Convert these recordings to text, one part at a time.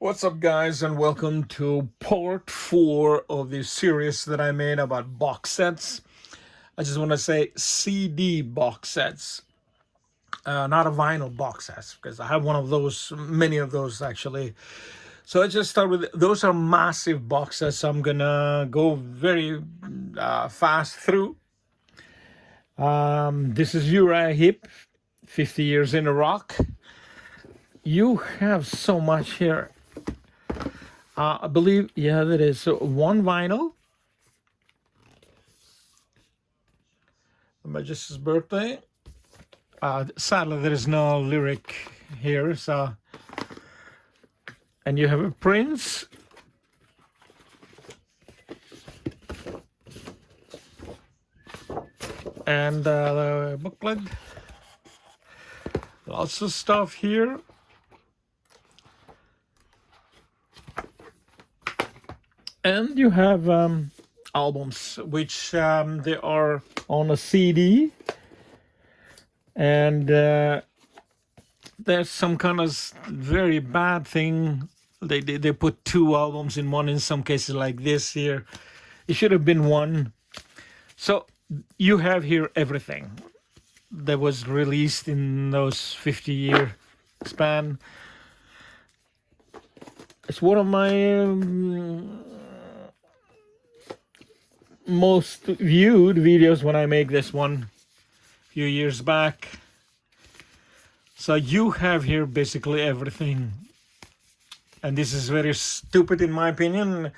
What's up, guys, and welcome to part 4 of the series that I made about box sets. I just want to say CD box sets, not a vinyl box sets, because I have one of those, many of those actually. So I just start with those are massive box sets. I'm gonna go very fast through. This is Uriah Heep, 50 years in Iraq. You have so much here. I believe, yeah, that is one vinyl. Majestic's birthday. Sadly, there is no lyric here, so. And you have a Prince. And the booklet. Lots of stuff here. And you have albums, which they are on a CD. And there's some kind of very bad thing. They put 2 albums in one in some cases, like this here. It should have been one. So you have here everything that was released in those 50-year span. It's one of my most viewed videos when I make this one a few years back. So you have here basically everything. And this is very stupid in my opinion.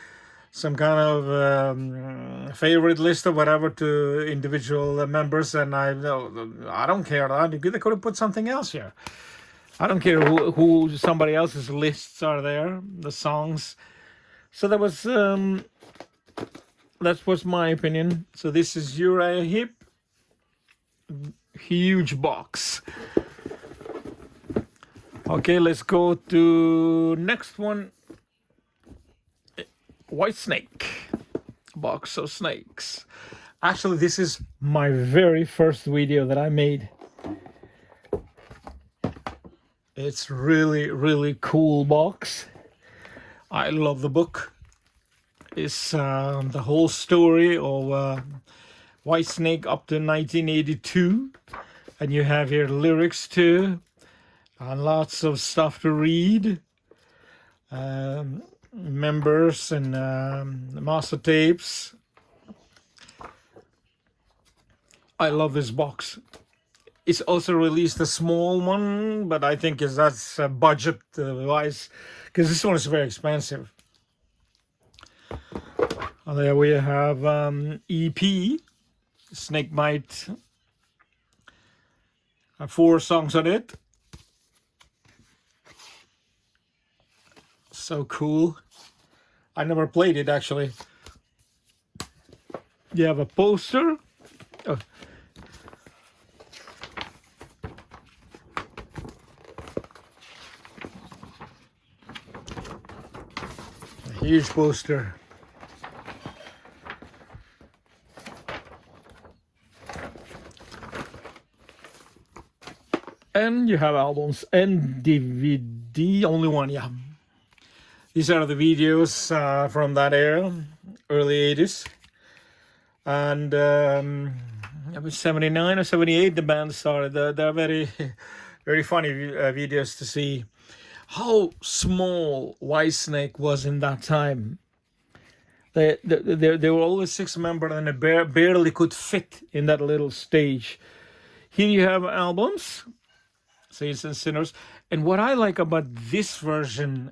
Some kind of favorite list or whatever to individual members, and I don't care. They could have put something else here. I don't care who somebody else's lists are there, the songs. So that was my opinion. So this is Uriah Heep, huge box. Okay, let's go to next one. Whitesnake, box of snakes. Actually, this is my very first video that I made. It's really cool box. I love the book. It's the whole story of Whitesnake up to 1982, and you have here lyrics too, and lots of stuff to read. Members and master tapes. I love this box. It's also released a small one, but I think that's budget wise, because this one is very expensive. And there we have EP, Snakebite. 4 songs on it. So cool. I never played it actually. You have a poster. Oh. A huge poster. And you have albums and DVD, only one, yeah. These are the videos from that era, early 80s. And it was 79 or 78 the band started. They're very, very funny videos to see how small Whitesnake was in that time. They were always 6 members and they barely could fit in that little stage. Here you have albums, Saints and Sinners. And what I like about this version,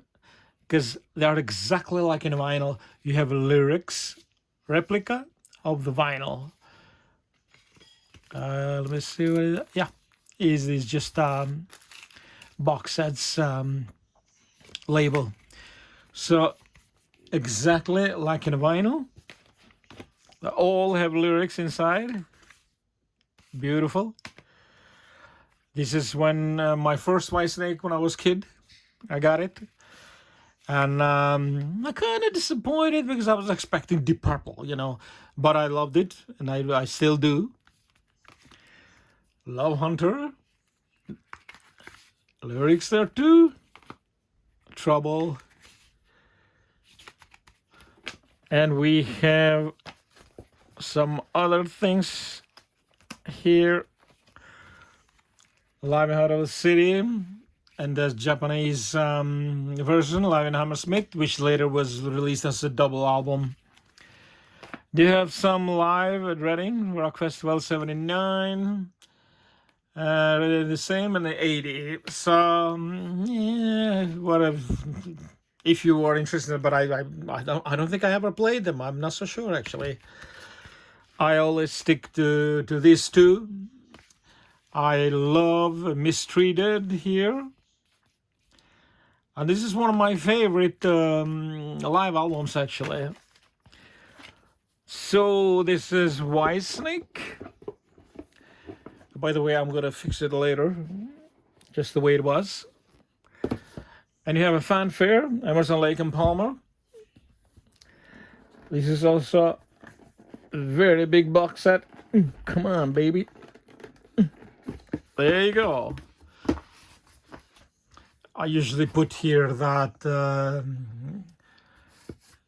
because they're exactly like in vinyl, you have lyrics, replica of the vinyl. Let me see what it is. Yeah, is just box sets label. So exactly like in vinyl. They all have lyrics inside. Beautiful. This is when my first Whitesnake when I was a kid. I got it. And I'm kind of disappointed because I was expecting Deep Purple, but I loved it, and I still do. Love Hunter. Lyrics there too. Trouble. And we have some other things here. Live in Heart of the City, and there's Japanese version, Live in Hammersmith, which later was released as a double album. They have some live at Reading, Rock Festival 79. The same in the 80. So yeah, if you are interested, but I don't think I ever played them. I'm not so sure actually. I always stick to these two. I love Mistreated here, and this is one of my favorite live albums actually. So this is Whitesnake. By the way, I'm gonna fix it later, just the way it was. And you have a fanfare, Emerson, Lake and Palmer. This is also a very big box set. Come on, baby. There you go. I usually put here that the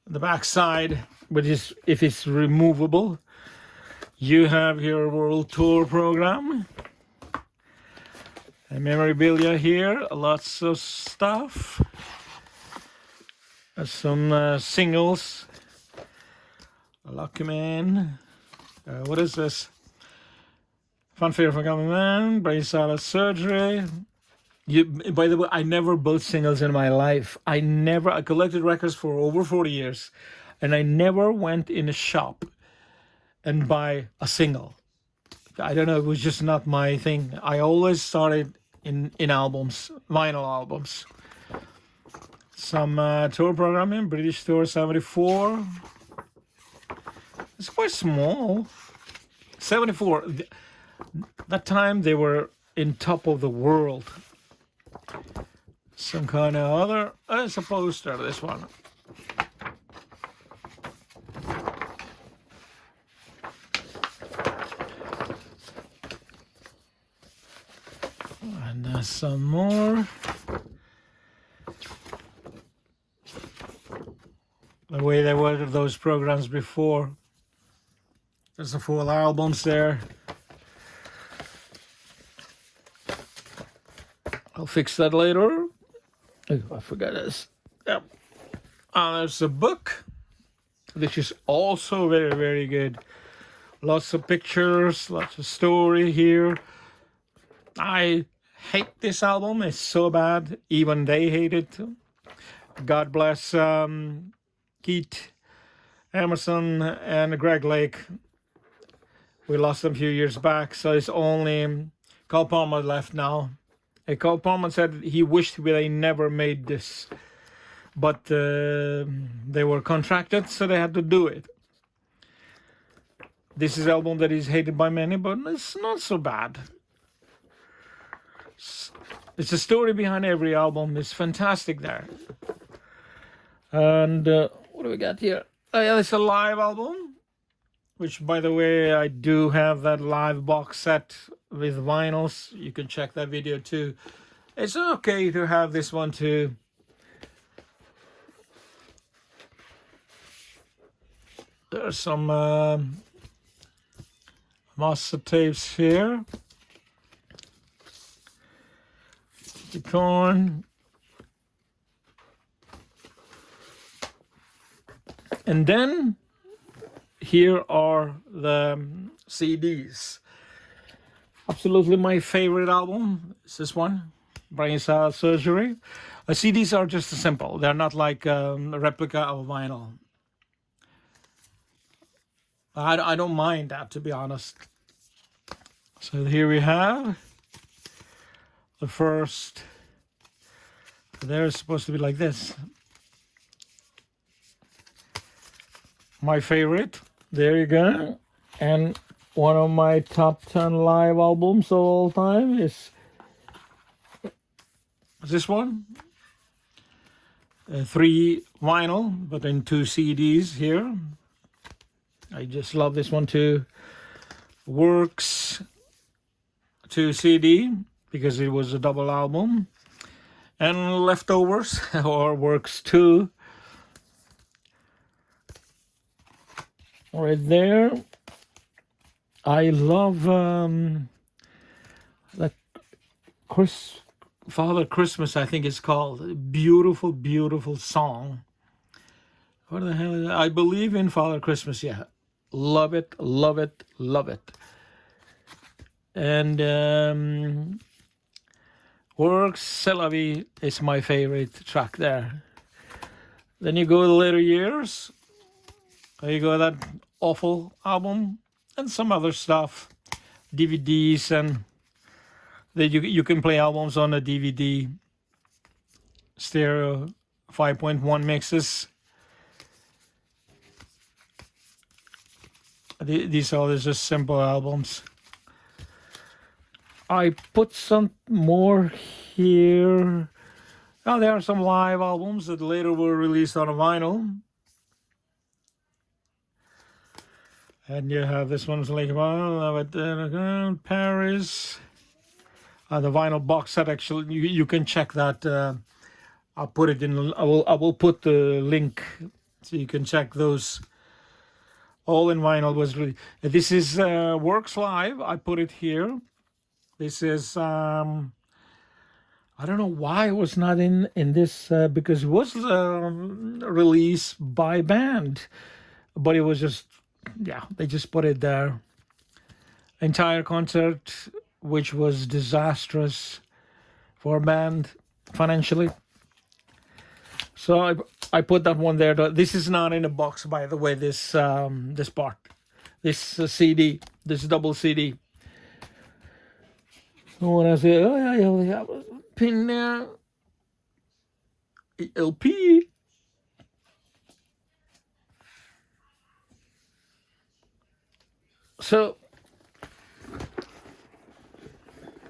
back side, which is if it's removable. You have your world tour program. And memorabilia here, lots of stuff. Some singles. Lucky Man. What is this? Fanfare for Coming Man, Brain Salad Surgery. By the way, I never bought singles in my life. I collected records for over 40 years, and I never went in a shop and buy a single. I don't know, it was just not my thing. I always started in albums, vinyl albums. Some tour programming, British Tour 74. It's quite small. 74. That time they were in top of the world. Some kind of other. It's a poster, this one. And some more. The way they were those programs before. There's the full albums there. I'll fix that later. Oh, I forgot this. Yep. There's a book, which is also very, very good. Lots of pictures, lots of story here. I hate this album. It's so bad. Even they hate it. God bless Keith Emerson and Greg Lake. We lost them a few years back, so it's only Carl Palmer left now. And Carl Palmer said he wished they never made this, but they were contracted, so they had to do it. This is an album that is hated by many, but it's not so bad. It's a story behind every album. It's fantastic there. And what do we got here? Oh yeah, it's a live album, which, by the way, I do have that live box set with vinyls. You can check that video too. It's okay to have this one too. There's some master tapes here. The corn. And then here are the CDs. Absolutely my favorite album is this one, Brain Salad Surgery. CDs are just simple. They're not like a replica of vinyl. I don't mind that, to be honest. So here we have the first. They're supposed to be like this. My favorite. There you go. And one of my top 10 live albums of all time is this one. 3 vinyl, but in 2 CDs here. I just love this one too. Works 2 CD because it was a double album. And Leftovers, or Works 2. right there. I love that Father Christmas, I think it's called. Beautiful, beautiful song. What the hell is that? I believe in Father Christmas, yeah. Love it, love it, love it. And Works C'est la Vie is my favorite track there. Then you go to the later years. There you go, that awful album and some other stuff, DVDs, and that you can play albums on a DVD, stereo 5.1 mixes. These are just simple albums. I put some more here. Now there are some live albums that later were released on a vinyl. And you have this one's like Paris. The vinyl box set, actually, you can check that. I'll put it in. I will put the link so you can check those. All in vinyl was really. This is Works Live. I put it here. This is. I don't know why it was not in this because it was released by band, but it was just, yeah, they just put it there. Entire concert, which was disastrous for a band financially. So I put that one there. This is not in a box, by the way. This this part, this CD, this double CD. When I say, oh yeah, pin there, ELP. So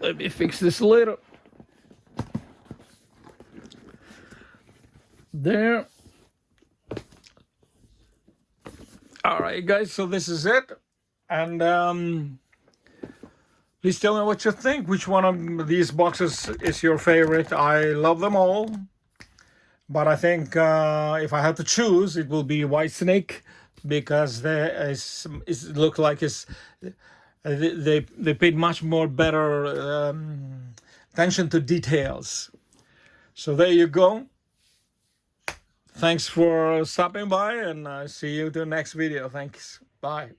let me fix this later. There. All right, guys. So this is it, and please tell me what you think. Which one of these boxes is your favorite? I love them all, but I think if I had to choose, it will be Whitesnake because it look like they paid much more better attention to details. So there you go. Thanks for stopping by, and I see you to the next video. Thanks. Bye.